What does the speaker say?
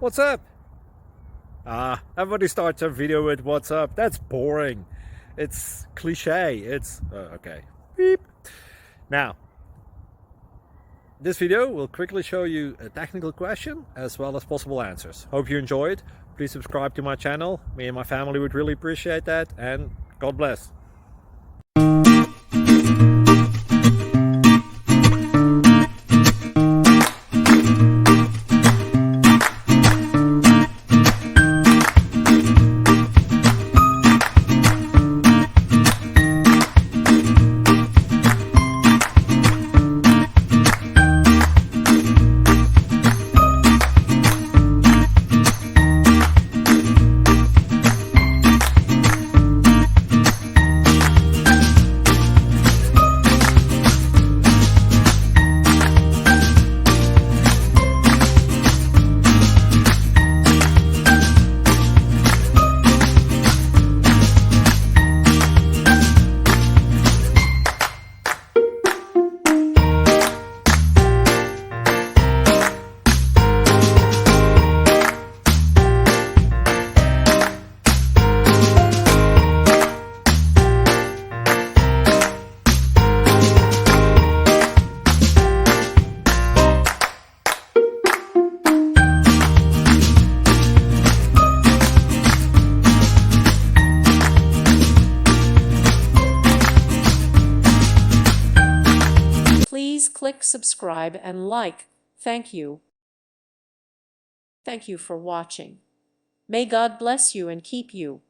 What's up? Everybody starts a video with what's up. That's boring. It's cliche. It's okay. Beep. Now, this video will quickly show you a technical question as well as possible answers. Hope you enjoyed. Please subscribe to my channel. Me and my family would really appreciate that, and God bless. Please click subscribe and like. Thank you. Thank you for watching. May God bless you and keep you.